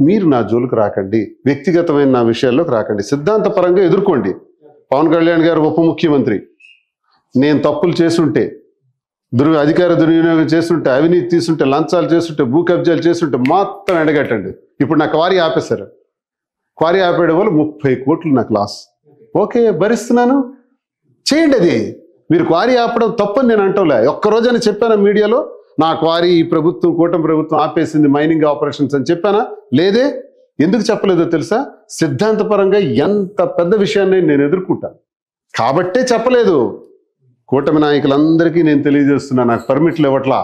మీరు నా జోలికి రాకండి, వ్యక్తిగతమైన నా విషయాల్లోకి రాకండి, సిద్ధాంతపరంగా ఎదుర్కోండి. పవన్ కళ్యాణ్ గారు ఉప ముఖ్యమంత్రి, నేను తప్పులు చేస్తుంటే, అధికార దుర్వినియోగం చేస్తుంటే, అవినీతి తీసుంటే, లంచాలు చేస్తుంటే, భూ కబ్జాలు చేస్తుంటే మొత్తం ఎండగట్టండి. ఇప్పుడు నా క్వారీ ఆపేశారు. క్వారీ ఆపేయడం వల్ల 30 కోట్లు నాకు లాస్. ఓకే, భరిస్తున్నాను, చేయండి. అది మీరు క్వారీ ఆపడం తప్పని నేను అంటోలే. ఒక్కరోజని చెప్పానా మీడియాలో నా క్వారీ ఈ ప్రభుత్వం, కూటమి ప్రభుత్వం ఆపేసింది మైనింగ్ ఆపరేషన్స్ అని చెప్పానా? లేదే. ఎందుకు చెప్పలేదో తెలుసా? సిద్ధాంతపరంగా ఎంత పెద్ద విషయాన్ని నేను ఎదుర్కొంటాను కాబట్టే చెప్పలేదు. కూటమి నాయకులందరికీ నేను తెలియజేస్తున్నా, నాకు పర్మిట్లు ఇవ్వట్లా.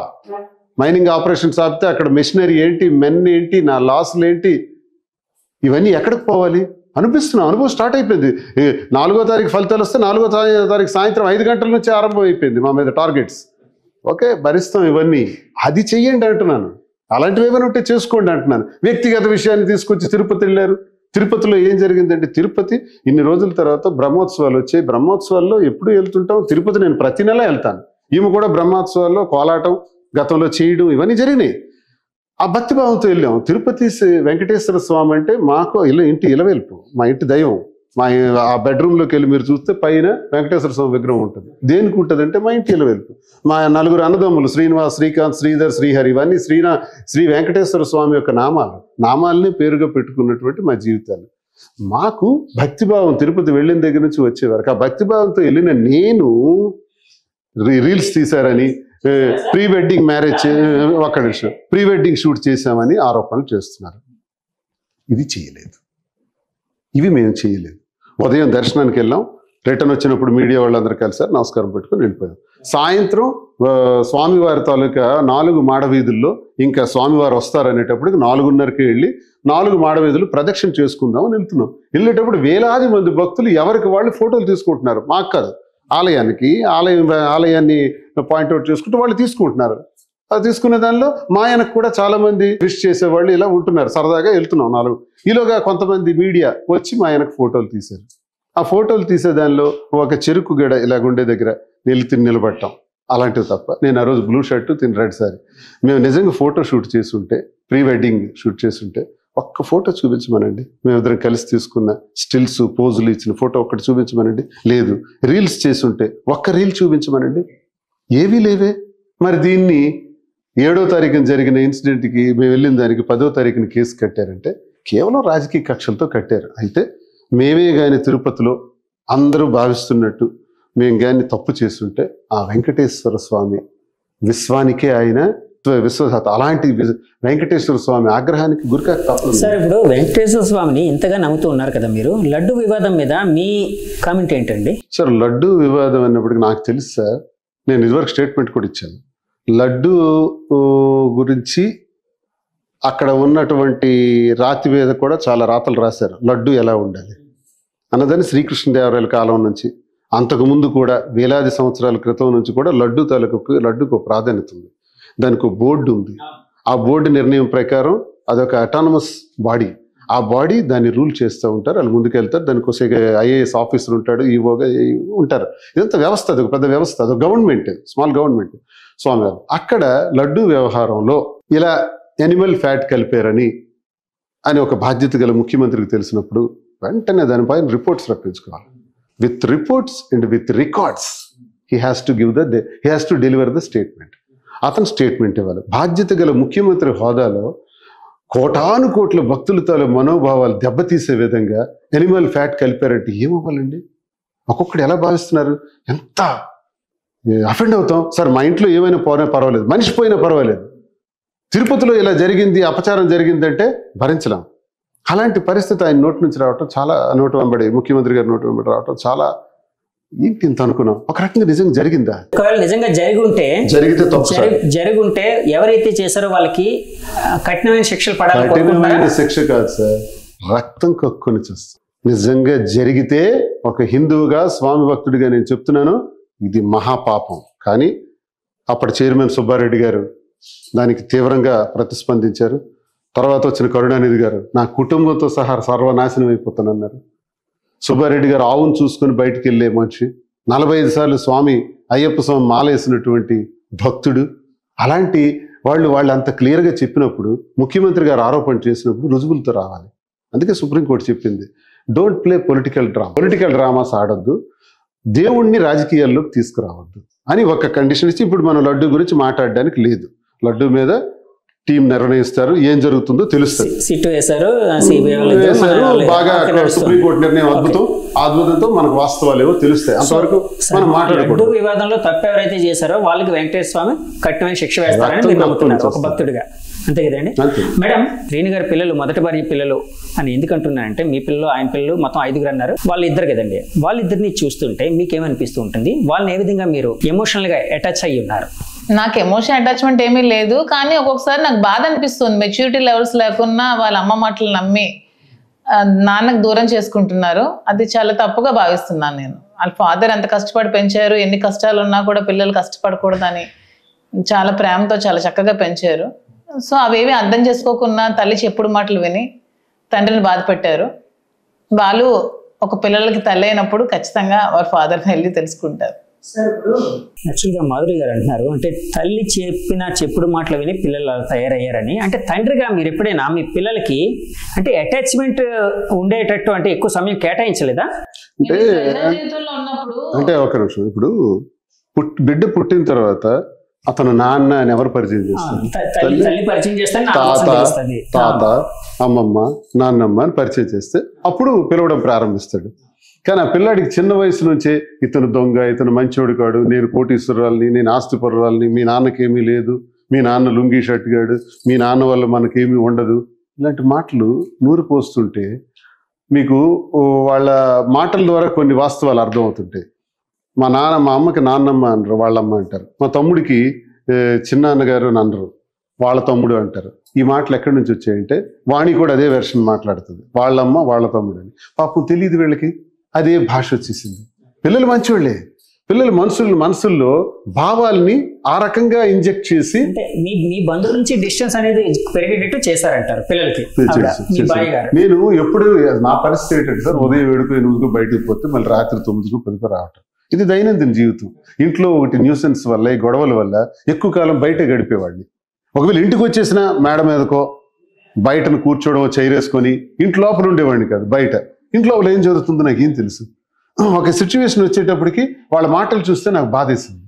మైనింగ్ ఆపరేషన్స్ ఆపితే అక్కడ మెషినరీ ఏంటి, మెన్ ఏంటి, నా లాసులు ఏంటి, ఇవన్నీ ఎక్కడికి పోవాలి అనిపిస్తున్నాం. అనుభవం స్టార్ట్ అయిపోయింది. 4వ తారీఖు ఫలితాలు వస్తే 4వ తారీఖు సాయంత్రం 5 గంటల నుంచి ఆరంభం అయిపోయింది మా మీద టార్గెట్స్. ఓకే, భరిస్తాం ఇవన్నీ. అది చెయ్యండి అంటున్నాను. అలాంటివి ఏమైనా ఉంటే చేసుకోండి అంటున్నాను. వ్యక్తిగత విషయాన్ని తీసుకొచ్చి తిరుపతి వెళ్ళారు. తిరుపతిలో ఏం జరిగిందంటే, తిరుపతి ఇన్ని రోజుల తర్వాత బ్రహ్మోత్సవాలు వచ్చాయి. బ్రహ్మోత్సవాల్లో ఎప్పుడు వెళ్తుంటాం, తిరుపతి నేను ప్రతి నెల వెళ్తాను. ఈమె కూడా బ్రహ్మోత్సవాల్లో కోలాటం గతంలో చేయడం ఇవన్నీ జరిగినాయి. ఆ భక్తిభావంతో వెళ్ళాం. తిరుపతి వెంకటేశ్వర స్వామి అంటే మాకు ఇంటి ఇలవెల్పు, మా ఇంటి దైవం. ఆ బెడ్రూమ్లోకి వెళ్ళి మీరు చూస్తే పైన వెంకటేశ్వర స్వామి విగ్రహం ఉంటుంది. దేనికి ఉంటుందంటే మా ఇంటి ఇలవెల్పు. మా 4 అన్నదమ్ములు శ్రీనివాస్, శ్రీకాంత్, శ్రీధర్, శ్రీహరి, ఇవన్నీ శ్రీ వెంకటేశ్వర స్వామి యొక్క నామాలని పేరుగా పెట్టుకున్నటువంటి మా జీవితాలు. మాకు భక్తిభావం తిరుపతి వెళ్ళిన దగ్గర నుంచి వచ్చే వరకు ఆ భక్తిభావంతో వెళ్ళిన నేను రీల్స్ తీశారని, ప్రీ వెడ్డింగ్ మ్యారేజ్, ఒక్క నిమిషం, ప్రీ వెడ్డింగ్ షూట్ చేశామని ఆరోపణలు చేస్తున్నారు. ఇది చేయలేదు, ఇవి మేము చేయలేదు. ఉదయం దర్శనానికి వెళ్ళాం, రిటర్న్ వచ్చినప్పుడు మీడియా వాళ్ళందరూ కలిసారు, నమస్కారం పెట్టుకుని వెళ్ళిపోయాం. సాయంత్రం స్వామివారి తాలూకా 4 మాడవీధుల్లో ఇంకా స్వామివారు వస్తారనేటప్పటికి 4:30కి వెళ్ళి 4 మాడవీధులు ప్రదక్షిణ చేసుకుందాం అని వెళ్తున్నాం. వెళ్ళేటప్పుడు వేలాది మంది భక్తులు ఎవరికి వాళ్ళు ఫోటోలు తీసుకుంటున్నారు. మాకు కాదు, ఆలయాన్ని పాయింట్అవుట్ చేసుకుంటూ వాళ్ళు తీసుకుంటున్నారు. అది తీసుకునే దానిలో మా ఆయనకు కూడా చాలా మంది విష్ చేసేవాళ్ళు ఇలా ఉంటున్నారు. సరదాగా వెళ్తున్నాం 4. ఈలోగా కొంతమంది మీడియా వచ్చి మా ఆయనకు ఫోటోలు తీశారు. ఆ ఫోటోలు తీసే దానిలో ఒక చెరుకు గడ ఇలాగుండే దగ్గర నిలబడటం అలాంటివి తప్ప. నేను ఆ రోజు బ్లూ షర్టు, రెడ్ సారీ. మేము నిజంగా ఫోటో షూట్ చేసుంటే, ప్రీ వెడ్డింగ్ షూట్ చేసుంటే ఒక్క ఫోటో చూపించమనండి. మేమిద్దరం కలిసి తీసుకున్న స్టిల్స్, పోజులు ఇచ్చిన ఫోటో ఒక్కటి చూపించమనండి. లేదు, రీల్స్ చేసుంటే ఒక్క రీల్ చూపించమనండి. ఏవీ లేవే. మరి దీన్ని 7వ తారీఖున జరిగిన ఇన్సిడెంట్కి మేము వెళ్ళిన దానికి 10వ తారీఖున కేసు కట్టారంటే కేవలం రాజకీయ కక్షలతో కట్టారు. అయితే మేమే కానీ తిరుపతిలో అందరూ భావిస్తున్నట్టు మేము కానీ తప్పు చేస్తుంటే ఆ వెంకటేశ్వర స్వామి విశ్వానికే ఆయన విశ్వసాత. అలాంటి వెంకటేశ్వర స్వామి ఆగ్రహానికి గురికాక తప్పదు. సార్, ఇప్పుడు వెంకటేశ్వర స్వామిని ఇంతగా నమ్ముతూ ఉన్నారు కదా మీరు, లడ్డు వివాదం మీద మీ కామెంట్ ఏంటండి? సార్, లడ్డు వివాదం అన్నప్పటికీ నాకు తెలుసు సార్, నేను ఇదివరకు స్టేట్మెంట్ కూడా ఇచ్చాను. లడ్డు గురించి అక్కడ ఉన్నటువంటి రాతి మీద కూడా చాలా రాతలు రాశారు. లడ్డు ఎలా ఉండాలి అన్నదాన్ని శ్రీకృష్ణదేవరాయల కాలం నుంచి, అంతకుముందు కూడా వేలాది సంవత్సరాల క్రితం నుంచి కూడా లడ్డుకు ప్రాధాన్యత ఉంది. దానికి బోర్డు ఉంది. ఆ బోర్డు నిర్ణయం ప్రకారం అదొక అటానమస్ బాడీ. ఆ బాడీ దాన్ని రూల్ చేస్తూ ఉంటారు. వాళ్ళు ముందుకెళ్తారు. దానికోసం ఐఏఎస్ ఆఫీసర్ ఉంటాడు, ఈవోగా ఉంటారు. ఇదంతా వ్యవస్థ, అదొక పెద్ద వ్యవస్థ, అదొక గవర్నమెంట్, స్మాల్ గవర్నమెంట్. స్వామివారు అక్కడ లడ్డు వ్యవహారంలో ఇలా ఎనిమల్ ఫ్యాట్ కలిపారని ఒక బాధ్యత గల ముఖ్యమంత్రికి తెలిసినప్పుడు వెంటనే దానిపైన రిపోర్ట్స్ రప్పించుకోవాలి. With reports and with records he has to deliver the statement. అతను స్టేట్మెంట్ ఇవ్వాలి. బాధ్యత గల ముఖ్యమంత్రి హోదాలో కోటాను కోట్ల భక్తులతో మనోభావాలు దెబ్బతీసే విధంగా ఎనిమల్ ఫ్యాట్ కలిపారంటే ఏమవ్వాలండి? ఒక్కొక్కడు ఎలా భావిస్తున్నారు? ఎంత అఫెండ్ అవుతాం సార్. మా ఇంట్లో ఏమైనా పోయినా పర్వాలేదు, మనిషి పోయినా పర్వాలేదు, తిరుపతిలో ఇలా జరిగింది, అపచారం జరిగిందంటే భరించలేం. అలాంటి పరిస్థితి ఆయన నోటి నుంచి రావటం, చాలా ముఖ్యమంత్రి గారి నోటి వెంబడి రావటం చాలా ఏంటి ఇంత అనుకున్నాం. ఒక రకంగా నిజంగా జరిగిందా? ఒకవేళ నిజంగా జరుగుంటే ఎవరైతే చేశారో వాళ్ళకి కఠినమైన శిక్షలు పడాలి. కఠినమైన శిక్ష కాదు సార్, రక్తం కక్కుని చేస్తాం. నిజంగా జరిగితే ఒక హిందువుగా, స్వామి భక్తుడిగా నేను చెప్తున్నాను, ఇది మహాపాపం. కానీ అప్పటి చైర్మన్ సుబ్బారెడ్డి గారు దానికి తీవ్రంగా ప్రతిస్పందించారు. తర్వాత వచ్చిన కరుణానిధి గారు నా కుటుంబంతో సహా సర్వనాశనం అయిపోతానన్నారు. సుబ్బారెడ్డి గారు ఆవును చూసుకుని బయటికి వెళ్ళే మనిషి, 45 సార్లు అయ్యప్ప స్వామి మాలేసినటువంటి భక్తుడు. అలాంటి వాళ్ళు అంత క్లియర్గా చెప్పినప్పుడు, ముఖ్యమంత్రి గారు ఆరోపణ చేసినప్పుడు రుజువులతో రావాలి. అందుకే సుప్రీంకోర్టు చెప్పింది, డోంట్ ప్లే పొలిటికల్ డ్రామాస్ ఆడొద్దు, దేవుణ్ణి రాజకీయాల్లోకి తీసుకురావద్దు అని ఒక కండిషన్ ఇచ్చి ఇప్పుడు మనం లడ్డు గురించి మాట్లాడడానికి లేదు. లడ్డు మీద టీం నిర్ణయిస్తారు, ఏం జరుగుతుందో తెలుస్తుంది. సిట్టు వేశారు, బాగా సుప్రీంకోర్టు నిర్ణయం అద్భుతంతో మనకు వాస్తవాలు ఏవో తెలుస్తాయి. అంతవరకు మనం మాట్లాడకూడదు. వివాదంలో తప్పు ఎవరైతే చేశారో వాళ్ళకి వెంకటేశ్వర స్వామి కఠినమైన శిక్ష వేస్తారని మీరు నమ్ముతున్నారు ఒక భక్తుడిగా, అంతే కదండి? మేడం, శ్రీని గారి పిల్లలు మొదటి భార్య పిల్లలు అని ఎందుకంటున్నారంటే, మీ పిల్లలు ఆయన పిల్లలు మొత్తం 5 అన్నారు, వాళ్ళు ఇద్దరు కదండి. వాళ్ళిద్దరిని చూస్తుంటే మీకేమనిపిస్తూ ఉంటుంది? వాళ్ళని ఏ విధంగా మీరు ఎమోషనల్ గా అటాచ్ అయ్యి ఉన్నారు? నాకు ఎమోషన్ అటాచ్మెంట్ ఏమీ లేదు, కానీ ఒక్కొక్కసారి నాకు బాధ అనిపిస్తుంది. మెచ్యూరిటీ లెవెల్స్ లేకున్నా వాళ్ళ అమ్మ మాటలు నమ్మి నాన్నకు దూరం చేసుకుంటున్నారు. అది చాలా తప్పుగా భావిస్తున్నాను నేను. వాళ్ళ ఫాదర్ ఎంత కష్టపడి పెంచారు, ఎన్ని కష్టాలు ఉన్నా కూడా పిల్లలు కష్టపడకూడదని చాలా ప్రేమతో చాలా చక్కగా పెంచారు. సో అవేవి అర్థం చేసుకోకుండా తల్లి చెప్పుడు మాటలు విని తండ్రిని బాధ పెట్టారు. వాళ్ళు ఒక పిల్లలకి తల్లి అయినప్పుడు ఖచ్చితంగా వాళ్ళ ఫాదర్ని వెళ్ళి తెలుసుకుంటారు. యాక్చువల్గా మాధురి గారు అంటున్నారు, అంటే తల్లి చెప్పిన చెప్పుడు మాటలు విని పిల్లలు తయారయ్యారని. అంటే తండ్రిగా మీరు ఎప్పుడైనా మీ పిల్లలకి అంటే అటాచ్మెంట్ ఉండేటట్టు అంటే ఎక్కువ సమయం కేటాయించలేదా? అంటే ఒక నిమిషం, ఇప్పుడు బిడ్డ పుట్టిన తర్వాత అతను నాన్న అని ఎవరు పరిచయం చేస్తారు? తాత, అమ్మమ్మ, నాన్నమ్మ అని పరిచయం చేస్తే అప్పుడు పిలవడం ప్రారంభిస్తాడు. కానీ ఆ పిల్లాడికి చిన్న వయసు నుంచే ఇతను దొంగ, ఇతను మంచోడు కాడు, నేను కోటీశ్వరాలని, నేను ఆస్తిపరురాలని, మీ నాన్నకేమీ లేదు, మీ నాన్న లుంగీ షర్ట్ గాడు, మీ నాన్న వల్ల మనకేమీ ఉండదు, ఇలాంటి మాటలు నూరు పోస్తుంటే మీకు వాళ్ళ మాటల ద్వారా కొన్ని వాస్తవాలు అర్థమవుతుంటాయి. మా అమ్మకి నాన్నమ్మ అనరు, వాళ్ళమ్మ అంటారు. మా తమ్ముడికి చిన్నాన్నగారు అని అనరు, వాళ్ళ తమ్ముడు అంటారు. ఈ మాటలు ఎక్కడి నుంచి వచ్చాయంటే వాణి కూడా అదే వెర్షన్ మాట్లాడుతుంది, వాళ్ళమ్మ వాళ్ళ తమ్ముడు అని. పాపం తెలియదు వీళ్ళకి, అదే భాష వచ్చేసింది. పిల్లలు మంచివాళ్ళే, పిల్లలు మనసుల్లో భావాల్ని ఆ రకంగా ఇంజెక్ట్ చేసి మీ బంధువుల నుంచి డిస్టెన్స్ అనేది పెరిగేటట్టు చేశారంటారు పిల్లలకి. నేను ఎప్పుడు నా పరిస్థితి ఏంటంటే సార్, ఉదయం 7కు 8కు బయటకు పోతే మళ్ళీ రాత్రి 9కు 10కు రావటం. ఇది దైనందిన జీవితం. ఇంట్లో ఒకటి న్యూసెన్స్ వల్ల, ఈ గొడవల వల్ల ఎక్కువ కాలం బయట గడిపేవాడిని. ఒకవేళ ఇంటికి వచ్చేసిన మేడ మీదకో బయటను కూర్చోవడం చైరేసుకొని ఇంటి లోపల ఉండేవాడిని కాదు, బయట. ఇంట్లో వాళ్ళు ఏం జరుగుతుందో నాకు ఏం తెలుసు. ఒక సిచ్యువేషన్ వచ్చేటప్పటికి వాళ్ళ మాటలు చూస్తే నాకు బాధేసింది.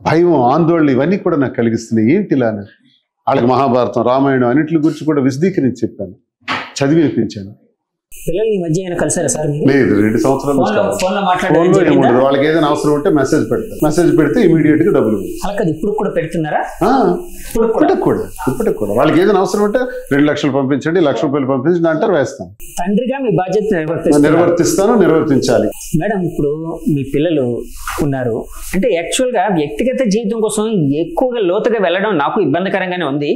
భయం, ఆందోళన ఇవన్నీ కూడా నాకు కలిగిస్తున్నాయి. ఏంటి ఇలానే? వాళ్ళకి మహాభారతం, రామాయణం అన్నింటి గురించి కూడా విశదీకరించి చెప్పాను, చదివి వినిపించాను. పిల్లలు ఈ మధ్య ఏమైనా కలిసారా సార్? లేదు, 2 సంవత్సరాలు ఫోన్లో ఏముండదు. వాళ్ళకి ఏదైనా అవసరం ఉంటే మెసేజ్ పెడతారు, మెసేజ్ పెడితే ఇమీడియట్ గా డబ్బులు. ఇప్పుడు కూడా పెడుతున్నారా? ఇప్పటికి కూడా వాళ్ళకి ఏదైనా అవసరం ఉంటే 2 లక్షలు పంపించండి, 1,00,000 రూపాయలు పంపించండి అంటారు, వేస్తాను. తండ్రిగా మీ బాధ్యత నిర్వర్తించాలి. మేడం, ఇప్పుడు మీ పిల్లలు ఉన్నారు అంటే యాక్చువల్ గా వ్యక్తిగత జీవితం కోసం ఎక్కువగా లోతుగా వెళ్ళడం నాకు ఇబ్బందికరంగానే ఉంది.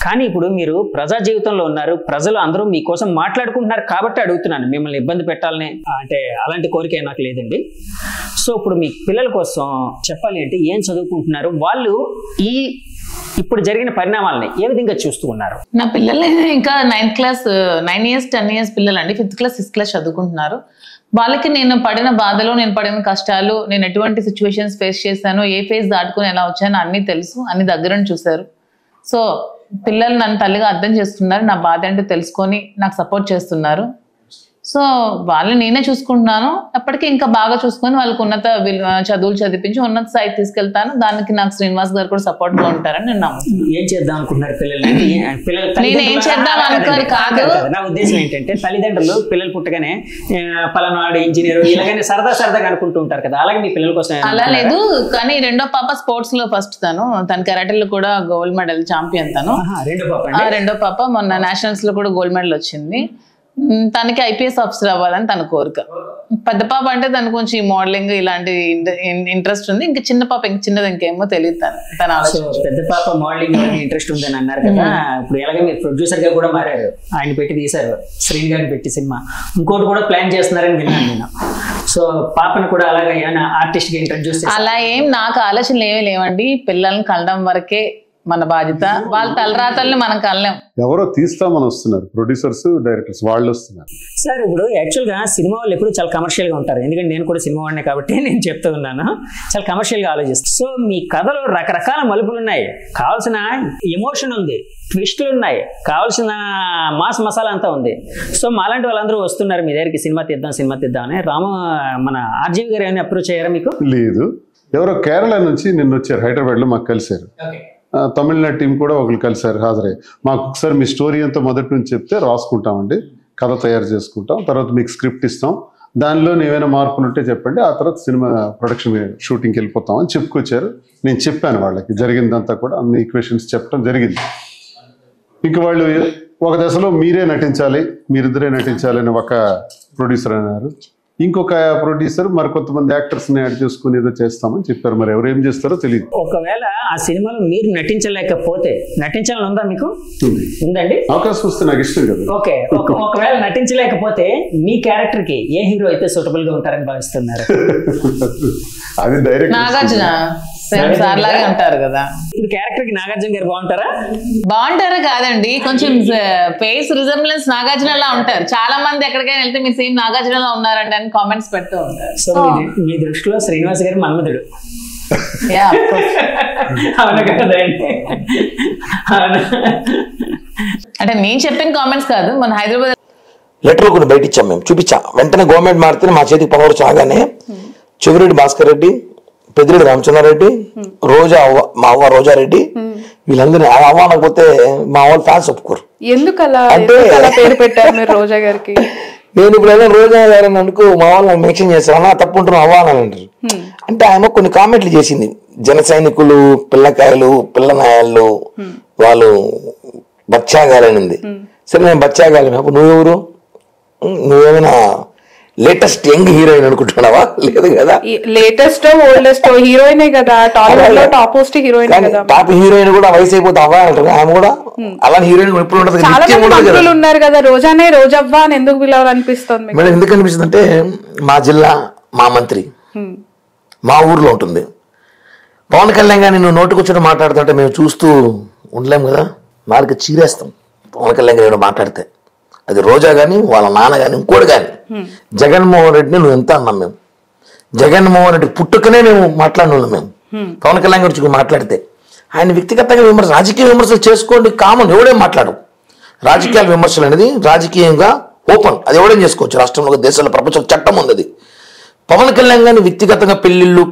కానీ ఇప్పుడు మీరు ప్రజా జీవితంలో ఉన్నారు, ప్రజలు అందరూ మీకోసం మాట్లాడుకుంటున్నారు కాబట్టి అడుగుతున్నాను. మిమ్మల్ని ఇబ్బంది పెట్టాలని అంటే అలాంటి కోరిక నాకు లేదండి. సో ఇప్పుడు మీ పిల్లల కోసం చెప్పాలి అంటే ఏం చదువుకుంటున్నారు, వాళ్ళు ఇప్పుడు జరిగిన పరిణామాలని ఏ విధంగా చూస్తూ ఉన్నారు? నా పిల్లలు ఇంకా 9th క్లాస్, 9 years 10 years పిల్లలండి. 5th క్లాస్ 6th క్లాస్ చదువుకుంటున్నారు. వాళ్ళకి నేను పడిన బాధలు, నేను పడిన కష్టాలు, నేను ఎటువంటి సిచ్యువేషన్స్ ఫేస్ చేశాను, ఏ ఫేజ్ దాటుకుని ఎలా వచ్చానో అన్నీ తెలుసు, అన్ని దగ్గర చూశారు. సో పిల్లలు నన్ను తల్లిగా అర్థం చేస్తున్నారు, నా బాధ ఏంటో తెలుసుకొని నాకు సపోర్ట్ చేస్తున్నారు. సో వాళ్ళని నేనే చూసుకుంటున్నాను. అప్పటికి ఇంకా బాగా చూసుకొని వాళ్ళకి ఉన్నత చదువులు చదివించి ఉన్నత స్థాయికి తీసుకెళ్తాను. దానికి నాకు శ్రీనివాస్ గారు కూడా సపోర్ట్ గా ఉంటారని నేను నమ్ముతున్నాను. ఏం చేద్దాం అనుకుంటున్నారు పిల్లల్ని? నేను ఏం చేద్దాం అనుకోని కాదు, నా ఉద్దేశం ఏంటంటే తల్లిదండ్రులు పిల్లలు పుట్టగానే పలానాడు ఇంజనీర్ ఇలాగనే సరదాగా అనుకుంటూ ఉంటారు కదా, అలాగే మీ పిల్లల కోసం అలా లేదు. కానీ రెండో పాప స్పోర్ట్స్ లో ఫస్ట్, తన కరాటేలో కూడా గోల్డ్ మెడల్ ఛాంపియన్. రెండో పాప మొన్న నేషనల్స్ లో కూడా గోల్డ్ మెడల్ వచ్చింది. తనకి IPS ఆఫీసర్ అవ్వాలని తన కోరిక. పెద్ద పాప అంటే తనకు కొంచెం మోడలింగ్ ఇలాంటి ఇంట్రెస్ట్ ఉంది. ఇంకా చిన్న పాప చిన్నది ఇంకేమో తెలియదు తన ఆలోచన. పెద్ద పాప మోడలింగ్ ఇంట్రెస్ట్ ఉందని అన్నారు కదా, ఇప్పుడు ఎలాగ మీరు ప్రొడ్యూసర్ గా కూడా మారారు, ఆయన పెట్టి తీశారు, శ్రీని గారిని పెట్టి సినిమా, ఇంకోటి కూడా ప్లాన్ చేస్తున్నారని విన్నాను నేను. సో పాపను కూడా అలాగే ఆర్టిస్ట్ గా ఇంట్రడ్యూస్. అలా ఏం నాకు ఆలోచనలు ఏమీ లేవండి. పిల్లల్ని కలడం వరకే మన బాధ్యత. వాళ్ళ తలరాతల్ని మనం కలలేం. ఎవరో తీస్తామని వస్తున్నారు, ప్రొడ్యూసర్స్ డైరెక్టర్స్ వాళ్ళు వస్తున్నారు. సార్ ఇప్పుడు యాక్చువల్గా సినిమా వాళ్ళు ఎప్పుడు చాలా కమర్షియల్గా ఉంటారు, ఎందుకంటే నేను కూడా సినిమా వాడినే కాబట్టి నేను చెప్తూ ఉన్నాను, చాలా కమర్షియల్గా ఆలోచిస్తాను. సో మీ కథలో రకరకాల మలుపులు ఉన్నాయి, కావాల్సిన ఎమోషన్ ఉంది, ట్విస్టులు ఉన్నాయి, కావాల్సిన మాస్ మసాలా అంతా ఉంది. సో మాలాంటి వాళ్ళందరూ వస్తున్నారు మీ దగ్గరికి, సినిమా తీద్దాం అని. మన ఆర్జీవి గారు ఏమైనా అప్రోచ్ అయ్యారా మీకు? లేదు, ఎవరో కేరళ నుంచి నిన్న వచ్చారు, హైదరాబాద్లో మాకు కలిశారు. తమిళనాడు టీం కూడా ఒకరు కలిశారు, హాజరయ్యి మాకు ఒకసారి మీ స్టోరీ అంతా మొదటి నుంచి చెప్తే రాసుకుంటామండి, కథ తయారు చేసుకుంటాం, తర్వాత మీకు స్క్రిప్ట్ ఇస్తాం, దానిలో ఏమైనా మార్పులు ఉంటే చెప్పండి, ఆ తర్వాత సినిమా ప్రొడక్షన్ షూటింగ్కి వెళ్ళిపోతాం అని చెప్పుకొచ్చారు. నేను చెప్పాను వాళ్ళకి జరిగిందంతా కూడా, అన్ని ఈక్వేషన్స్ చెప్పడం జరిగింది. ఇంక వాళ్ళు ఒక దశలో మీరే నటించాలి, మీరిద్దరే నటించాలి అని ఒక ప్రొడ్యూసర్ అన్నారు. ఇంకొక ప్రొడ్యూసర్ మరి కొంతమంది యాక్టర్స్ని యాడ్ చేసుకుని ఏదో చేస్తామని చెప్పారు. మరి ఎవరు ఏం చేస్తారో తెలియదు. ఒకవేళ ఆ సినిమాలో మీరు నటించలేకపోతే, నటించాలని ఉందా మీకు? ఉందండి. అవకాశం వస్తే నాకు ఇష్టం కదా. ఓకే, ఒకవేళ నటించలేకపోతే మీ క్యారెక్టర్ కి ఏ హీరో అయితే సూటబుల్ గా ఉంటారని భావిస్తున్నారు? అది డైరెక్ట్ నాగార్జున సార్లాగే ఉంటారు కదా. ఇప్పుడు క్యారెక్టర్ కి నాగార్జున గారు బాగుంటారా కాదండి, కొంచెం ఫేస్ రిజెంబ్లెన్స్ నాగార్జునలా ఉంటారు. చాలా మంది ఎక్కడికైనా వెళ్తే మీరు సేమ్ నాగార్జునలా ఉన్నారండి అని కామెంట్స్ పెడుతూ ఉంటారు. సో మీ దృష్టిలో శ్రీనివాస్ గారు మన్మధుడు. అవునా కదండి? అంటే నేను చెప్పిన కామెంట్స్ కాదు, మన హైదరాబాద్ లెటర్ కొన్ని బయట ఇచ్చాం, మేము చూపించా. వెంటనే గవర్నమెంట్ మారితే మా చేతికి పవర్ చాగానే చెవిరెడ్డి భాస్కర్ రెడ్డి, పెద్దిరెడ్డి రామచంద్రారెడ్డి, రోజా మా అవ్వ రోజారెడ్డి, వీళ్ళందరినీ అవ్వ అనకపోతే మా వాళ్ళ ఫ్యాన్స్ ఒప్పుకోరు. ఎందుకు అలా పేరు పెట్టారు మీరు రోజా గారికి? నేను ఇప్పుడు ఏదైనా రోజా గారని అనుకో మా వాళ్ళు మెన్షన్ చేస్తారు, అలా తప్పు ఉంటున్నాం అవ్వ అని అంటారు. అంటే ఆమె కొన్ని కామెంట్లు చేసింది, జన సైనికులు, పిల్లకాయలు, పిల్లనాయాళ్ళు, వాళ్ళు బచ్చాగాలనింది. సరే నేను బచ్చాగాలని, అప్పుడు నువ్వెవరు? నువ్వేమైనా లేటెస్ట్ యంగ్ హీరోయిన్ అనుకుంటున్నావా? లేదు కదా, లేటెస్ట్ ఓల్డెస్ట్ హీరోయిన్ కదా, టాప్ మోస్ట్ హీరోయిన్ కదా. టాప్ హీరోయిన్ కూడా వయసు అయిపోతే అవ్వ అంటారు, ఆమె కూడా అలాంటి హీరోయిన్ ఎప్పుడు ఉంటుంది. ఉన్నారు కదా, రోజానే రోజవ్వ అని ఎందుకు పిలవాలనిపిస్తుంది మేడం? ఎందుకు అనిపిస్తుంది అంటే మా జిల్లా, మా మంత్రి మా ఊర్లో ఉంటుంది. పవన్ కళ్యాణ్ గారిని నువ్వు నోటుకొచ్చిన మాట్లాడుతుంటే మేము చూస్తూ ఉండలేము కదా, నాలుగు చీరేస్తాం పవన్ కళ్యాణ్ గారు మాట్లాడితే. అది రోజా కానీ, వాళ్ళ నాన్న కానీ, ఇంకోటి కానీ. జగన్మోహన్ రెడ్డిని నువ్వు ఎంత అన్నాం మేము. జగన్మోహన్ రెడ్డి పుట్టుకనే మేము మాట్లాడిన వాళ్ళం మేము. పవన్ కళ్యాణ్ గురించి మాట్లాడితే ఆయన వ్యక్తిగతంగా రాజకీయ విమర్శలు చేసుకోండి, కామన్, ఎవడేం మాట్లాడు. రాజకీయాల విమర్శలు అనేది రాజకీయంగా ఓపెన్, అది ఎవడేం చేసుకోవచ్చు. రాష్ట్రంలో, దేశంలో, ప్రపంచంలో చట్టం ఉంది అది. పవన్ కళ్యాణ్ గారిని వ్యక్తిగతంగా పెళ్లిళ్ళు,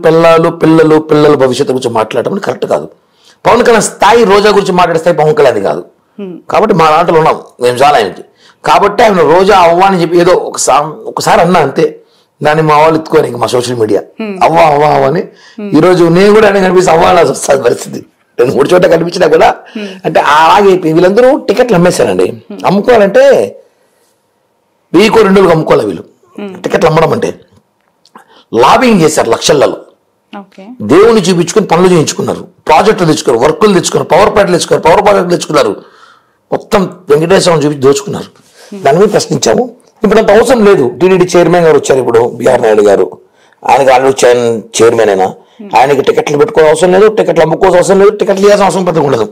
పిల్లల భవిష్యత్తు గురించి మాట్లాడటం కరెక్ట్ కాదు. పవన్ కళ్యాణ్ స్థాయి రోజా గురించి మాట్లాడే స్థాయి పవన్ కళ్యాణ్ కాదు. కాబట్టి మా దాంట్లో ఉన్నాం మేము చాలా ఆయనకి. కాబట్టి ఆయన రోజా అవ్వ అని చెప్పి ఏదో ఒకసారి అన్నా అంతే, దాన్ని మా వాళ్ళు ఎత్తుకోరు ఇంకా మా సోషల్ మీడియా అవ్వ అని. ఈరోజు నేను కూడా ఆయన కనిపిస్తే అవ్వాలని వస్తుంది పరిస్థితి, 2-3 చోట్ల కనిపించినా కూడా. అంటే అలాగే వీళ్ళందరూ టికెట్లు అమ్మేశారండి. అమ్ముకోవాలంటే 1000-2000 అమ్ముకోవాలి వీళ్ళు. టికెట్లు అమ్మడం అంటే లాబింగ్ చేశారు లక్షలలో. దేవుని చూపించుకుని పనులు చేయించుకున్నారు, ప్రాజెక్టులు తెచ్చుకున్నారు, వర్కులు తెచ్చుకున్నారు, పవర్ ప్రాజెక్టులు తెచ్చుకున్నారు, మొత్తం వెంకటేశ్వరం చూపించి దోచుకున్నారు. దాని మీద ప్రశ్నించాము. ఇప్పుడు అంత అవసరం లేదు. టీడీడీ చైర్మన్ గారు వచ్చారు, ఇప్పుడు బిఆర్ నాయుడు గారు, ఆయనకి ఆల్రెడీ చైర్మన్ అయినా ఆయనకి టికెట్లు పెట్టుకోవాల్సిన అవసరం లేదు, టికెట్లు అమ్ముకోవాల్సిన అవసరం లేదు, టికెట్లు ఇవ్వాల్సిన అవసరం పెద్దగా ఉండదు.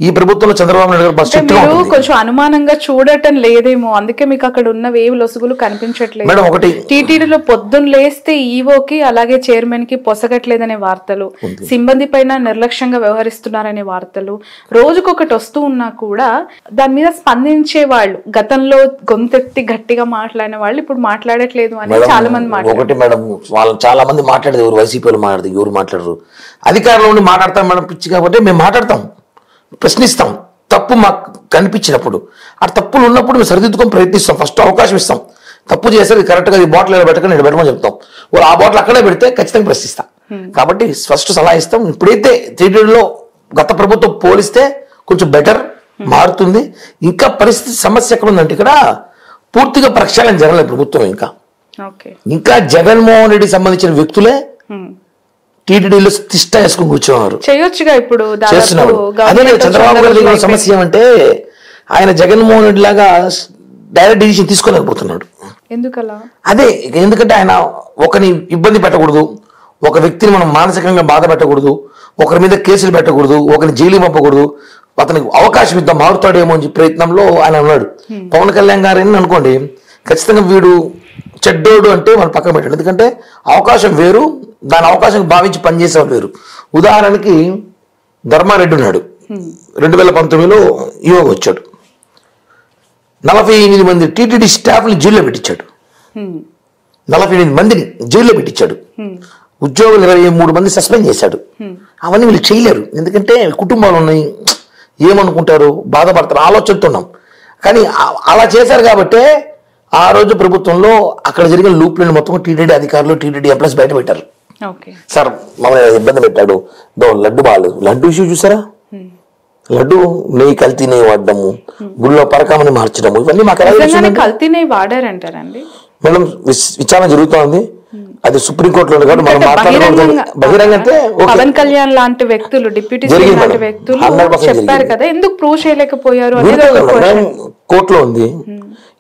ఈ ప్రభుత్వంలో చంద్రబాబు నాయుడు గారు కొంచెం అనుమానంగా చూడటం లేదేమో, అందుకే మీకు అక్కడ ఉన్న వేవ్ లొసుగులు కనిపించట్లేదు. మేడం ఒకటి, టీటీడీలో పొద్దున్న లేస్తే ఈవోకి అలాగే చైర్మన్ కి పొసగట్లేదనే వార్తలు, సిబ్బంది పైన నిర్లక్ష్యంగా వ్యవహరిస్తున్నారనే వార్తలు రోజుకొకటి వస్తూ ఉన్నా కూడా దాని మీద స్పందించే వాళ్ళు, గతంలో గొంతెత్తి గట్టిగా మాట్లాడిన వాళ్ళు ఇప్పుడు మాట్లాడట్లేదు అని చాలా మంది మాట్లాడారు. ఒకటి మేడం, వాళ్ళు చాలా మంది మాట్లాడేది ఎవరు వైసీపీలో మాట్లాడదు, ఎవరు మాట్లాడరు. అధికారంలో ఉండి మాట్లాడతాం మేడం, పిచ్చి కాబట్టి మేము మాట్లాడతాం, ప్రశ్నిస్తాం. తప్పు మాకు కనిపించినప్పుడు, ఆ తప్పులు ఉన్నప్పుడు మేము సరిదిద్దుకొని ప్రయత్నిస్తాం, ఫస్ట్ అవకాశం ఇస్తాం. తప్పు చేస్తే కరెక్ట్గా ఈ బాటిల్ ఎలా పెట్టక నేను పెట్టమని చెప్తాం. వాళ్ళు ఆ బాటిల్ అక్కడే పెడితే ఖచ్చితంగా ప్రశ్నిస్తాం. కాబట్టి ఫస్ట్ సలహా ఇస్తాం. ఇప్పుడైతే టీటీడీలో గత ప్రభుత్వం పోలిస్తే కొంచెం బెటర్, మారుతుంది. ఇంకా పరిస్థితి సమస్య ఎక్కడ ఉందంటే ఇక్కడ పూర్తిగా ప్రక్షాళన జరగలేదు ప్రభుత్వం. ఇంకా జగన్మోహన్ రెడ్డి సంబంధించిన వ్యక్తులే టీటీడీలో తిష్ట వేసుకుని కూర్చున్నారు. చేయొచ్చుగా ఇప్పుడు చేస్తున్నారు. అదే చంద్రబాబు గారి సమస్య ఏమంటే ఆయన జగన్మోహన్ రెడ్డి లాగా డైరెక్ట్ డిసిషన్ తీసుకోలేకపోతున్నాడు. ఎందుకలా? అదే ఎందుకంటే ఆయన ఒకని ఇబ్బంది పెట్టకూడదు, ఒక వ్యక్తిని మనం మానసికంగా బాధ పెట్టకూడదు, ఒకరి మీద కేసులు పెట్టకూడదు, ఒకరిని జైలు పంపకూడదు, అతనికి అవకాశం ఇద్దాం మారుతాడేమో అని ప్రయత్నంలో ఆయన ఉన్నాడు. పవన్ కళ్యాణ్ గారిని అనుకోండి, ఖచ్చితంగా వీడు చెడ్డోడు అంటే మనం పక్కన పెట్టండి. ఎందుకంటే అవకాశం వేరు, దాని అవకాశం భావించి పనిచేసేవాడు వేరు. ఉదాహరణకి ధర్మారెడ్డి ఉన్నాడు, 2019లో ఈవోగా వచ్చాడు. 48 మంది టీటీడీ స్టాఫ్ని జైల్లో పెట్టించాడు. 48 మందిని జైల్లో పెట్టించాడు. ఉద్యోగులు 23 మంది సస్పెండ్ చేశాడు. అవన్నీ వీళ్ళు చేయలేరు, ఎందుకంటే కుటుంబాలు ఉన్నాయి, ఏమనుకుంటారు, బాధపడతారు, ఆలోచనతున్నాం. కానీ అలా చేశారు కాబట్టే ఆ రోజు ప్రభుత్వంలో అక్కడ జరిగిన లూప్లను మొత్తం టీటీడీ అధికారులు, టీటీడీ ఎంప్లాయీస్ బయట పెట్టారు. సార్ మమ్మల్ని ఇబ్బంది పెట్టాడు, లడ్డు బాగాలేదు, లడ్డు ఇష్యూ చూసారా, లడ్డు నెయ్యి కల్తీ నెయ్యి వాడడము, గుళ్ళో పరకామని మార్చడము, ఇవన్నీ మాకు కల్తీ నెయ్యి వాడారంటారండి మేడం. విచారణ జరుగుతోంది, అది సుప్రీంకోర్టులో కాబట్టి మనం మాట్లాడుకోవడం బహిరంగ అంటే పవన్ కళ్యాణ్ లాంటి వ్యక్తులు, డిప్యూటీ సీఎం లాంటి వ్యక్తులు చెప్పారు కదా, ఎందుకు ప్రూవ్ చేయలేకపోయారు అనేది కోర్టులో ఉంది.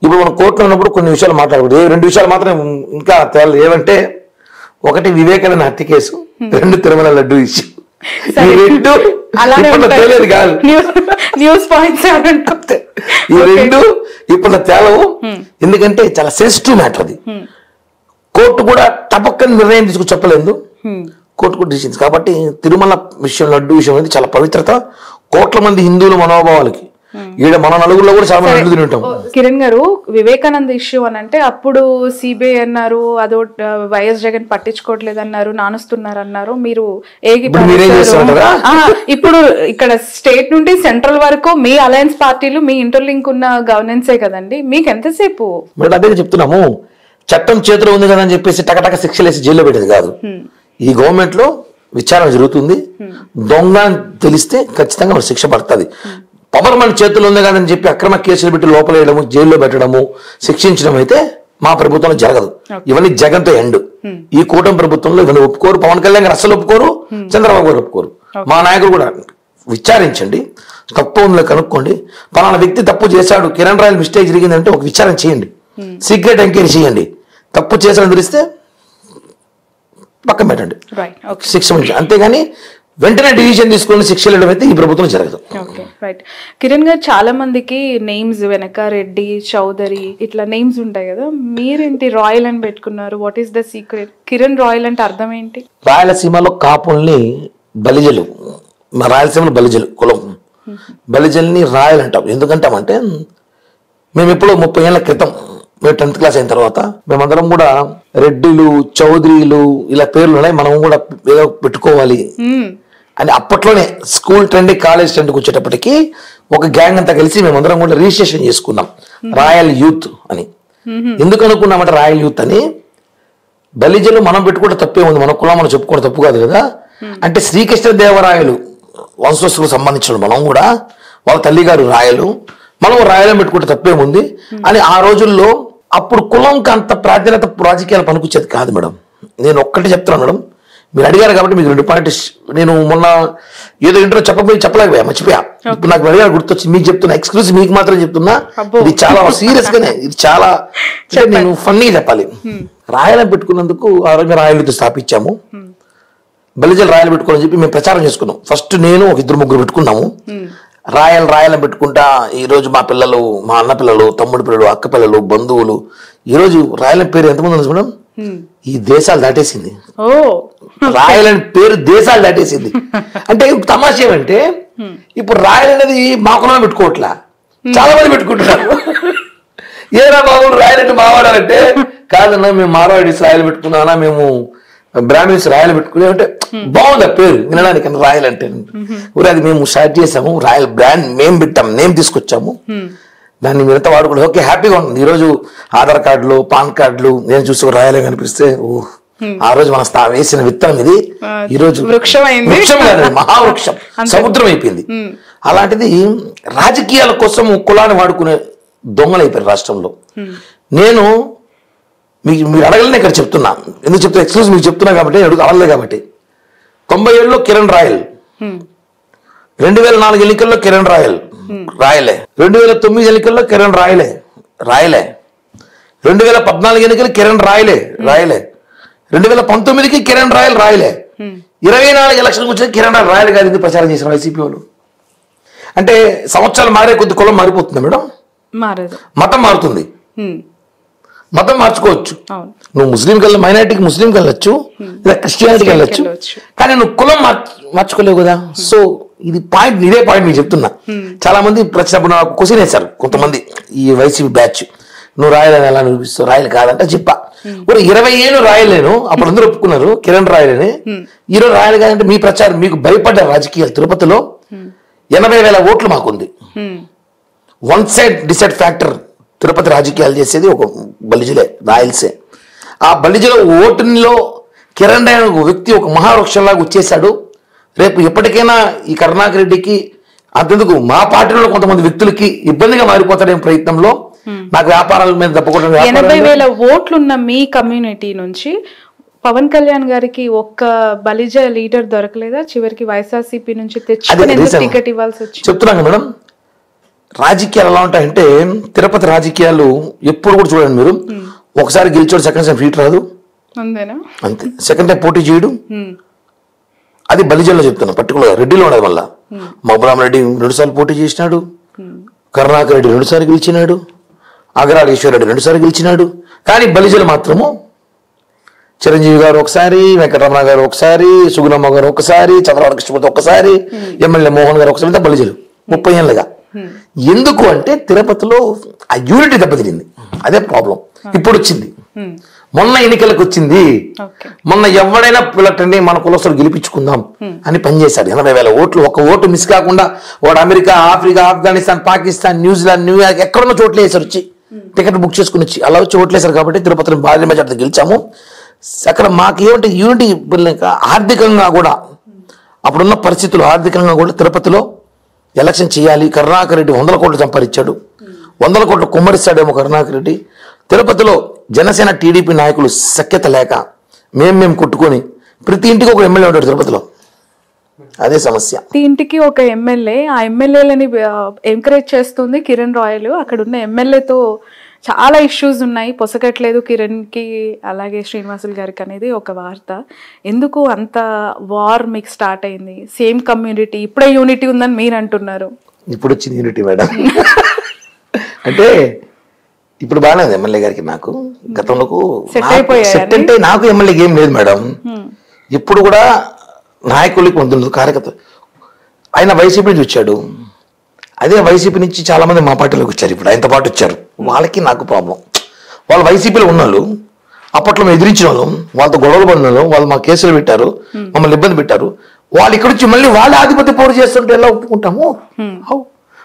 ఇప్పుడు మనం కోర్టులో ఉన్నప్పుడు కొన్ని విషయాలు మాట్లాడకూడదు. 2 విషయాలు మాత్రం ఇంకా తేలి, ఏమంటే ఒకటి వివేకానంద హత్య కేసు, 2 తిరుమల లడ్డు ఇష్యూ. తెలియదు కాదు, న్యూస్ పాయింట్స్ ఈ 2 ఇప్పుడు తేలవు, ఎందుకంటే చాలా సెన్సిటివ్ మ్యాటర్ అది. కోర్టు కూడా టపక్కని నిర్ణయం తీసుకు చెప్పలేదు, కోర్టు కూడా డిసిషన్స్. కాబట్టి తిరుమల విషయం, లడ్డు విషయం అనేది చాలా పవిత్రత, కోట్ల మంది హిందువుల మనోభావాలకి. ఈడ మన నలుగురిలో కూడా చాలా మంది లడ్డు తింటాం. కిరణ్ గారు, వివేకానంద ఇష్యూ అని అంటే అప్పుడు సిబిఐ అన్నారు, అదో వైఎస్ జగన్ పట్టించుకోవట్లేదు అన్నారు, నానుస్తున్నారు అన్నారు, మీరు ఇప్పుడు ఇక్కడ స్టేట్ నుండి సెంట్రల్ వరకు మీ అలయన్స్ పార్టీలు, మీ ఇంటర్లింక్ ఉన్న గవర్నెన్సే కదండి, మీకు ఎంతసేపు? అదే చెప్తున్నాము, చట్టం చేతిలో ఉంది కదా అని చెప్పేసి టకటక శిక్షలు వేసి జైల్లో పెట్టేది కాదు. ఈ గవర్నమెంట్ లో విచారణ జరుగుతుంది, దొంగ తెలిస్తే ఖచ్చితంగా శిక్ష పడుతుంది. పవర్ మన చేతుల్లో ఉంది కదని చెప్పి అక్రమ కేసులు పెట్టి లోపల వేయడము, జైల్లో పెట్టడము, శిక్షించడం అయితే మా ప్రభుత్వంలో జరగదు. ఇవన్నీ జగన్తో ఎండ్. ఈ కూటమి ప్రభుత్వంలో ఇవన్నీ ఒప్పుకోరు. పవన్ కళ్యాణ్ గారు అసలు ఒప్పుకోరు, చంద్రబాబు గారు ఒప్పుకోరు. మా నాయకుడు కూడా విచారించండి, తప్పు ఉందో కనుక్కోండి, పలానా వ్యక్తి తప్పు చేశాడు, కిరణ్ రాయల్ మిస్టేక్ జరిగిందంటే ఒక విచారణ చేయండి, సీక్రెట్ ఎంక్వైరీ చేయండి, తప్పు చేశాడని తెలిస్తే పక్కన పెట్టండి, శిక్ష. అంతేగాని వెంటనే డిసిషన్ తీసుకుని శిక్ష వేయడం అయితే ఈ ప్రభుత్వం జరగదు. కిరణ్ గారు, చాలా మందికి నేమ్స్ వెనక రెడ్డి, చౌదరి ఇట్లా నేమ్స్ ఉంటాయి కదా, మీరేంటి రాయల్ అని పెట్టుకున్నారు? What is the secret? Kiran royal అంటే అర్థం ఏంటి? రాయలసీమలో కాపుల్ని బలిజలు, రాయలసీమలో బలిజలు కులం, బలిజల్ని రాయల్ అంటాం. ఎందుకంటామంటే మేము ఎప్పుడో 30 ఏళ్ల క్రితం, మేము 10th క్లాస్ అయిన తర్వాత మేమందరం కూడా రెడ్డిలు, చౌదరీలు ఇలా పేర్లు ఉన్నాయి, మనం కూడా ఏదో పెట్టుకోవాలి అని అప్పట్లోనే స్కూల్ ట్రెండ్, కాలేజ్ ట్రెండ్కి వచ్చేటప్పటికి ఒక గ్యాంగ్ అంతా కలిసి మేమందరం కూడా రిజిస్ట్రేషన్ చేసుకున్నాం రాయల్ యూత్ అని. ఎందుకు అనుకున్నామంటే రాయల్ యూత్ అని, బలిజలు మనం పెట్టుకుంటే తప్పే ఉంది, మన కులం మనం చెప్పుకోవడం తప్పు కాదు కదా. అంటే శ్రీకృష్ణదేవరాయలు వంశస్థులకు సంబంధించిన మనం కూడా, వాళ్ళ తల్లిగారు రాయలు, మనం రాయలం పెట్టుకుంటే తప్పేముంది అని ఆ రోజుల్లో. అప్పుడు కులంకి అంత ప్రాధాన్యత రాజకీయాలు పనికొచ్చేది కాదు మేడం. నేను ఒక్కటి చెప్తున్నాను మేడం, మీరు అడిగారు కాబట్టి మీకు 2 పాయింట్స్. నేను మొన్న ఏదో ఇంట్లో చెప్పలేకపోయా, మర్చిపోయా. ఇప్పుడు నాకు అడిగారు, గుర్తొచ్చి మీకు చెప్తున్నా, ఎక్స్క్లూజివ్ మీకు మాత్రం చెప్తున్నా. ఇది చాలా సీరియస్ గానే, ఇది చాలా నేను ఫన్నీగా చెప్పాలి. రాయలం పెట్టుకున్నందుకు ఆరోగ్య రాయలతో స్థాపించాము, బలిజలు రాయలు పెట్టుకోవాలని చెప్పి మేము ప్రచారం చేసుకున్నాం. ఫస్ట్ నేను ఒక 2-3 పెట్టుకున్నాము, రాయలం పెట్టుకుంటా. ఈరోజు మా పిల్లలు, మా అన్న పిల్లలు, తమ్ముడు పిల్లలు, అక్క పిల్లలు, బంధువులు, ఈరోజు రాయలం పేరు ఎంతమంది ఉంది మేడం? ఈ దేశాలు దాటేసింది. రాయల్ అనే పేరు దేశాలు దాటేసింది. అంటే తమాషా ఏమంటే ఇప్పుడు రాయల్ అనేది మా కులమే పెట్టుకోవట్లా, చాలా మంది పెట్టుకుంటున్నారు. ఏరా బాబు రాయల్ అంటే మావాడాలంటే, కాదన్నా మేము మార్వాడీస్ రాయలు పెట్టుకున్నానా, మేము బ్రాహ్మిన్స్ రాయలు పెట్టుకునే అంటే బాగుంది ఆ పేరు వినడానికి. రాయల్ అంటే ఊరే అది మేము స్టార్ట్ చేసాము, రాయల్ బ్రాండ్ మేము పెట్టాము, నేమ్ తీసుకొచ్చాము, దాన్ని మీరంతా వాడుకోండి. ఓకే, హ్యాపీగా ఉంటుంది. ఈరోజు ఆధార్ కార్డులు, పాన్ కార్డులు నేను చూసి రాయలే కనిపిస్తే ఆ రోజు మన వేసిన విత్తనం ఇది ఈరోజు వృక్షం కాదు, మహావృక్షం, సముద్రం అయిపోయింది. అలాంటిది రాజకీయాల కోసం కులాన్ని వాడుకునే దొంగలు అయిపోయారు రాష్ట్రంలో. నేను మీరు అడగలనే ఇక్కడ చెప్తున్నా, ఎందుకు చెప్తున్నా, ఎక్స్క్లూజ్ మీకు చెప్తున్నా కాబట్టి, అడగలేదు కాబట్టి. 97లో కిరణ్ రాయల్, 2004 ఎన్నికల్లో కిరణ్ రాయల్ రాయలే, 2009 ఎన్నికల్లో కిరణ్ రాయలే 2014 ఎన్నికలు కిరణ్ రాయలే 2019 2019కి కిరణ్ రాయల్ రాయలే, 24 ఎలక్షన్కి వచ్చే కిరణ్ రాయల్ కాదు ఎందుకు ప్రచారం చేసిన వైసీపీ వాళ్ళు? అంటే సంవత్సరాలు మారే కొద్ది కులం మారిపోతుంది మేడం, మారదు, మతం మారుతుంది. మతం మార్చుకోవచ్చు, నువ్వు ముస్లింకి వెళ్ళ మైనారిటీకి ముస్లింకి వెళ్ళొచ్చు, లేదా క్రిస్టియానిటీకి వెళ్ళొచ్చు, కానీ నువ్వు కులం మార్చుకోలేవు కదా. సో ఇది పాయింట్, ఇదే పాయింట్ మీకు చెప్తున్నా. చాలా మంది ప్రశ్న క్వశ్చన్ వేశారు కొంతమంది, ఈ వైసీపీ బ్యాచ్, నువ్వు రాయలని ఎలా నిరూపిస్తావు, రాయలు కాదంటే చెప్పా. 20 ఏళ్ళు రాయలేను, అప్పుడు అందరూ ఒప్పుకున్నారు కిరణ్ రాయలని. ఈరోజు రాయలు కాదంటే మీ ప్రచారం, మీకు భయపడ్డ రాజకీయాలు. తిరుపతిలో 80,000 ఓట్లు మాకుంది. One side decide factor Tirupati రాజకీయాలు చేసేది ఒక బలిజలే, రాయల్సే. ఆ బలిజల ఓటులో కిరణ్ రాయల్ ఒక వ్యక్తి ఒక మహావృక్షంలాగా వచ్చేసాడు. రేపు ఎప్పటికైనా ఈ కరుణాకర్ రెడ్డికి అంతెందుకు మా పార్టీలో కొంతమంది వ్యక్తులకి ఇబ్బందిగా మారిపోతాడే ప్రయత్నంలో నాకు వ్యాపారాల మీద తప్పకుండా 80,000 ఓట్లున్న మీ కమ్యూనిటీ నుంచి పవన్ కళ్యాణ్ గారికి ఒక్క బలిజ లీడర్ దొరకలేదా? చివరికి వైఎస్ఆర్సీపీ నుంచి తెచ్చుకుని టికెట్ ఇవ్వాల్సి వచ్చింది. చెప్తున్నాను మేడం, రాజకీయాలు ఎలా ఉంటాయంటే తిరుపతి రాజకీయాలు ఎప్పుడు కూడా చూడండి మీరు, ఒకసారి గెలిచాడు సెకండ్ టైం ఫీట్ రాదు అంతే, సెకండ్ టైం పోటీ చేయడు. అది బలిజల్లో చెప్తున్నా, పర్టికులర్ రెడ్డిలో ఉన్నది. మళ్ళా మబ్బురామ రెడ్డి 2 సార్లు పోటీ చేసినాడు, కరుణాకర్ రెడ్డి 2 సార్లు గెలిచినాడు, అగరాల ఈశ్వరరెడ్డి 2 సార్లు గెలిచినాడు. కానీ బలిజలు మాత్రము చిరంజీవి గారు ఒకసారి, వెంకటరమణ గారు ఒకసారి, సుగుణమ్మ గారు ఒకసారి, చంద్రబాబు కృష్ణమూర్తి ఒకసారి, ఎమ్మెల్యే మోహన్ గారు ఒకసారి, బలిజలు 30 ఏళ్ళుగా. ఎందుకు అంటే తిరుపతిలో ఆ యూనిటీ దెబ్బతిరింది, అదే ప్రాబ్లం. ఇప్పుడు వచ్చింది, మొన్న ఎన్నికలకు వచ్చింది. మొన్న ఎవడైనా పిల్లటండి మన కులస్తులు గెలిపించుకుందాం అని పనిచేశాడు. 80,000 ఓట్లు, ఒక ఓటు మిస్ కాకుండా వాడు America, Africa, Afghanistan, Pakistan, New Zealand, New York ఎక్కడున్న చోట్ల వేసారు, వచ్చి టికెట్ బుక్ చేసుకుని వచ్చి అలా వచ్చి ఓట్లు వేశారు. కాబట్టి తిరుపతిలో భారీ మెజార్టీ గెలిచాము. అక్కడ మాకు ఏమంటే యూనిటీ ఆర్థికంగా కూడా, అప్పుడున్న పరిస్థితులు ఆర్థికంగా కూడా తిరుపతిలో ఎలక్షన్ చేయాలి. కరుణాకర్ రెడ్డి 100 కోట్లు సంపాదించాడు, 100 కోట్లు కుమ్మరిస్తాడేమో కరుణాకర్ రెడ్డి. తిరుపతిలో జనసేన టీడీపీ నాయకులు సఖ్యత లేక మేము కొట్టుకొని ప్రతి ఇంటికి ఒక ఎమ్మెల్యే ఉంటాడు తిరుపతిలో, అదే సమస్య. ప్రతి ఇంటికి ఒక ఎమ్మెల్యే, ఆ ఎమ్మెల్యేలని ఎంకరేజ్ చేస్తుంది కిరణ్ రాయల్. అక్కడ ఉన్న ఎమ్మెల్యేతో చాలా ఇష్యూస్ ఉన్నాయి, పొసగట్లేదు కిరణ్కి అలాగే శ్రీనివాసులు గారికి అనేది ఒక వార్త. ఎందుకు అంత వార్ మీకు స్టార్ట్ అయింది? సేమ్ కమ్యూనిటీ, ఇప్పుడే యూనిటీ ఉందని మీరు అంటున్నారు. ఇప్పుడు వచ్చింది యూనిటీ మేడం. అంటే ఇప్పుడు బాగానే ఉంది ఎమ్మెల్యే గారికి. నాకు గతంలో సెట్ అంటే నాకు ఎమ్మెల్యేకి ఏం లేదు మేడం. ఇప్పుడు కూడా నాయకులకి ఉంటుంది, కార్యకర్త. ఆయన వైసీపీ నుంచి వచ్చాడు, అదే వైసీపీ నుంచి చాలా మంది మా పార్టీలోకి వచ్చారు, ఇప్పుడు ఆయనతో పాటు వచ్చారు. వాళ్ళకి నాకు ప్రాబ్లం. వాళ్ళు వైసీపీలో ఉన్నాళ్ళు, అప్పట్లో మేము ఎదిరించిన వాళ్ళు, వాళ్ళతో గొడవలు పడిన వాళ్ళు, వాళ్ళు మా కేసులు పెట్టారు, మమ్మల్ని ఇబ్బంది పెట్టారు. వాళ్ళు ఇక్కడ వచ్చి మళ్ళీ వాళ్ళ ఆధిపత్య పోరు చేస్తుంటే ఎలా ఒప్పుకుంటాము?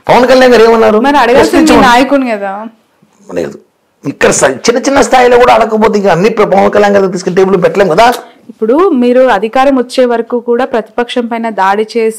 పవన్ కళ్యాణ్ గారు ఏమన్నారు? నాయకుని కదా లేదు, ఇక్కడ చిన్న చిన్న స్థాయిలో కూడా అడగకపోతే ఇంకా అన్ని పవన్ కళ్యాణ్ గారు తీసుకెళ్లి టేబుల్ పెట్టలేము కదా. ఇప్పుడు మీరు అధికారం వచ్చే వరకు కూడా ప్రతిపక్షం పైన దాడి చేసి